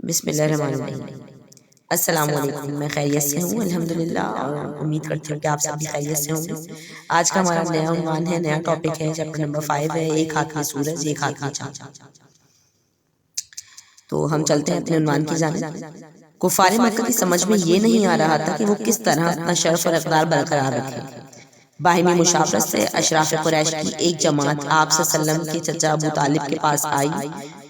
بسم اللہ الرحمن الرحیم۔ السلام علیکم، میں خیریت سے ہوں الحمدللہ، اور امید کرتی ہوں کہ آپ سب بھی خیریت سے ہوں گے۔ آج کا ہمارا نیا عنوان ہے، نیا ٹاپک ہے، چیپٹر نمبر 5 ہے، ایک ہاتھ میں سورج ایک ہاتھ میں چاند۔ تو ہم چلتے ہیں اپنے عنوان کی جانب۔ کفار مکہ کی سمجھ میں یہ نہیں آ رہا تھا کہ وہ کس طرح اپنا شرف اور اقدار برقرار رکھے۔ باہمی مشاورت سے اشراف قریش کی ایک جماعت آپ صلی اللہ علیہ وسلم کے چچا ابو طالب کے پاس آئی۔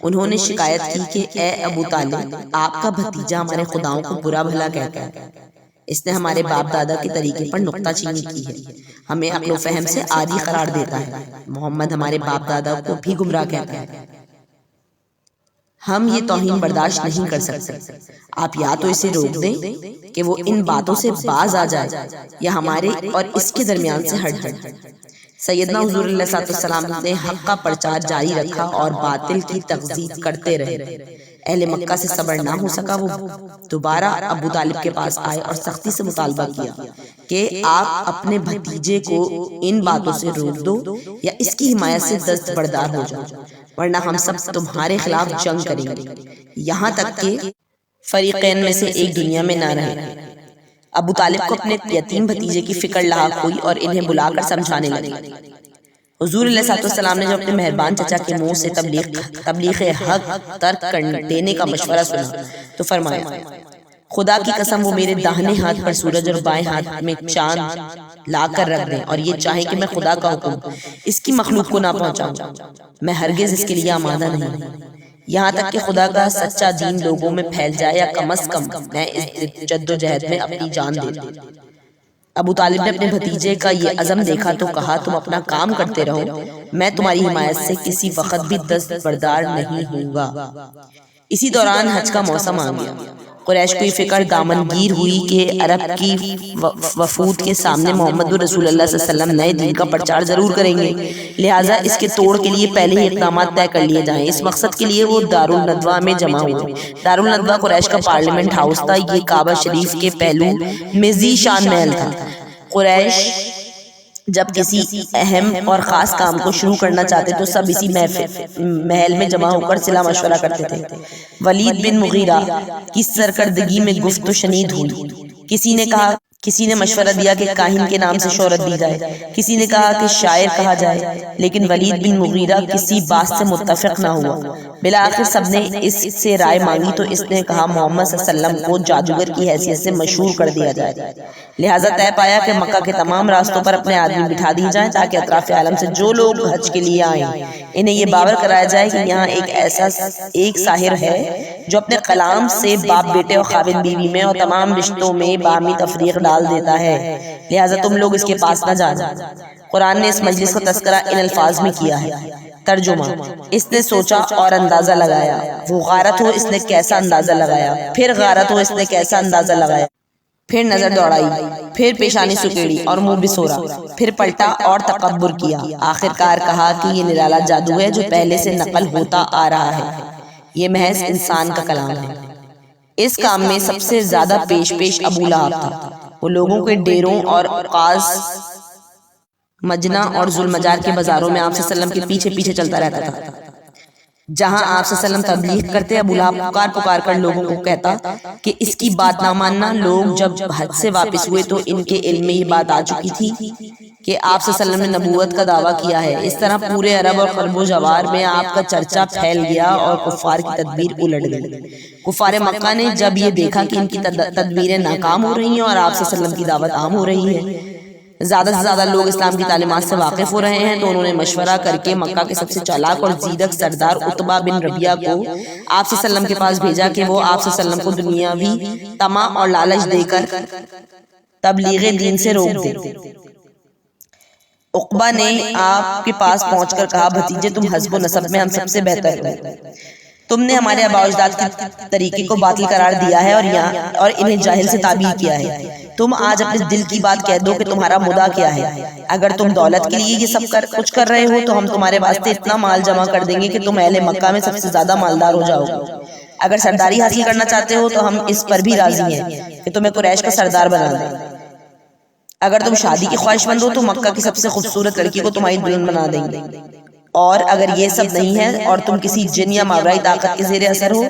انہوں نے شکایت کی کہ اے ابو طالب، آپ کا بھتیجا ہمارے خداؤں کو برا بھلا کہتا ہے، اس نے ہمارے باپ دادا کے طریقے پر نکتہ چینی کی ہے، ہمیں عقل و فہم سے عاری قرار دیتا ہے، محمد ہمارے باپ دادا کو بھی گمراہ کہتا ہے، ہم یہ توہین برداشت نہیں کر سکتے۔ آپ یا تو اسے روک دیں کہ وہ ان باتوں سے باز آ جائے، یا ہمارے اور اس کے درمیان سے ہٹ جائے۔ سیدنا حضور علیہ السلام نے حق کا پرچار جاری رکھا اور باطل کی تکذیب کرتے رہے۔ اہل مکہ سے صبر نہ ہو سکا، وہ دوبارہ ابو طالب کے پاس آئے اور سختی سے مطالبہ کیا کہ آپ اپنے بھتیجے کو ان باتوں سے روک دو یا اس کی حمایت سے دستبردار ہو جاؤ، ورنہ ہم سب تمہارے خلاف جنگ کریں گے، یہاں تک کہ فریقین میں سے ایک دنیا میں نہ رہے۔ ابو طالب کو اپنے یتیم بھتیجے کی فکر لاحق ہوئی اور انہیں بلا کر سمجھانے لگے۔ حضور علیہ السلام نے جو اپنے مہربان چچا کے منہ سے تبلیغ حق ترک دینے کا مشورہ سنا تو فرمایا، خدا کی قسم وہ میرے داہنے ہاتھ پر سورج اور بائیں ہاتھ میں چاند لا کر رکھ دیں اور یہ چاہیں کہ میں خدا کا حکم اس کی مخلوق کو نہ پہنچاؤں، میں ہرگز اس کے لیے آمادہ نہیں ہوں، یہاں تک کہ خدا کا سچا دین لوگوں میں پھیل جائے، یا کم از کم میں اس جد و جہد میں اپنی جان دے دوں۔ ابو طالب نے اپنے بھتیجے کا یہ عزم دیکھا تو کہا، تم اپنا کام کرتے رہو، میں تمہاری حمایت سے کسی وقت بھی دستبردار نہیں ہوں گا۔ اسی دوران حج کا موسم آ گیا۔ قریش کو یہ فکر دامنگیر ہوئی کہ عرب کی وفود کے سامنے محمد رسول اللہ صلی اللہ علیہ وسلم نئے دین کا پرچار ضرور کریں گے، لہٰذا اس کے توڑ کے لیے پہلے ہی اقدامات طے کر لیے جائیں۔ اس مقصد کے لیے وہ دارالندوہ میں جمع ہوئے۔ دارالندوہ قریش کا پارلیمنٹ ہاؤس تھا، یہ کعبہ شریف کے پہلو میں ذی شان محل تھا۔ قریش جب کسی اہم اور خاص کام کو شروع کرنا چاہتے تو سب اسی محل میں جمع ہو کر صلاح مشورہ کرتے تھے۔ ولید بن مغیرہ کی سرکردگی میں گفت و شنید ہوئی۔ کسی نے مشورہ دیا کہ کاہن کے نام سے شہرت دی جائے، کسی نے کہا کہ شاعر کہا جائے، لیکن ولید بن مغیرہ کسی بات سے متفق نہ ہوا۔ بالآخر سب نے اس سے رائے مانگی تو اس نے کہا محمد صلی اللہ علیہ وسلم کو جادوگر کی حیثیت سے مشہور کر دیا جائے، لہٰذا طے پایا کہ مکہ کے تمام راستوں پر اپنے آدمی بٹھا دیے جائیں تاکہ اطراف عالم سے جو لوگ حج کے لیے آئیں انہیں یہ باور کرایا جائے کہ یہاں ایک ساحر ہے جو اپنے کلام سے باپ بیٹے اور خاوند بیوی میں اور تمام رشتوں میں باہمی تفریق ڈال دیتا ہے، لہٰذا تم لوگ اس کے پاس نہ جانا۔ قرآن نے اس مجلس کا تذکرہ ان الفاظ میں کیا ہے۔ ترجمہ: اس نے سوچا اور اندازہ لگایا، وہ غارت ہو اس نے کیسا اندازہ لگایا، پھر غارت ہو اس نے کیسا اندازہ لگایا، پھر نظر دوڑائی، پھر پیشانی سکیڑی اور منہ بسورا، پھر پلٹا اور تکبر کیا، آخر کار کہا کہ یہ نرالا جادو ہے جو پہلے سے نقل ہوتا آ رہا ہے، یہ محض انسان کا کلام ہے۔ اس کام میں سب سے زیادہ پیش ابو لہب تھا۔ وہ لوگوں کے ڈیروں اور اوقاز مجنہ اور ذوالمجار کے بازاروں میں آپ صلی اللہ علیہ وسلم کے پیچھے پیچھے چلتا رہتا تھا۔ جہاں آپ صلی اللہ علیہ وسلم تبلیغ کرتے، ابو لہب پکار کر لوگوں کو کہتا کہ اس کی بات نہ ماننا۔ لوگ جب حج سے واپس ہوئے تو ان کے علم میں یہ بات آ چکی تھی کہ آپ صلی اللہ علیہ وسلم نے نبوت کا دعویٰ کیا ہے۔ اس طرح پورے عرب اور قرب و جوار میں آپ کا چرچا پھیل گیا اور کفار کی تدبیر الٹ گئی۔ کفار مکہ نے جب یہ دیکھا کہ ان کی تدبیریں ناکام ہو رہی ہیں اور آپ صلی اللہ علیہ وسلم کی دعوت عام ہو رہی ہے، زیادہ سے زیادہ لوگ اسلام کی تعلیمات سے واقف ہو رہے ہیں، تو انہوں نے مشورہ کر کے مکہ کے سب سے چالاک اور زیرک سردار عتبہ بن ربیعہ کو آپ صلی اللہ علیہ وسلم کے پاس بھیجا کہ وہ آپ صلی اللہ علیہ وسلم کو دنیاوی طمع اور لالچ دے کر تبلیغ دین سے روک دے۔ عقبہ نے آپ کے پاس پہنچ کر کہا، بھتیجے تم حسب و نسب میں ہم سب سے بہتر ہو، تم نے ہمارے آباء و اجداد کے طریقے کو باطل قرار دیا ہے اور انہیں جاہل سے تعبیر کیا ہے۔ تم آج اپنے دل کی بات کہہ دو کہ تمہارا مدعا کیا ہے۔ اگر تم دولت کے لیے یہ سب کچھ کر رہے ہو تو ہم تمہارے واسطے اتنا مال جمع کر دیں گے کہ تم اہل مکہ میں سب سے زیادہ مالدار ہو جاؤ گے۔ اگر سرداری حاصل کرنا چاہتے ہو تو ہم اس پر بھی راضی ہیں کہ تمہیں قریش کا سردار بنا دیں۔ اگر تم شادی کی خواہش مند ہو تو مکہ کی سب سے خوبصورت لڑکی کو تمہاری دلہن بنا دیں گے، اور اگر یہ سب نہیں ہے اور تم کسی جن یا ماورائی طاقت کے زیر اثر ہو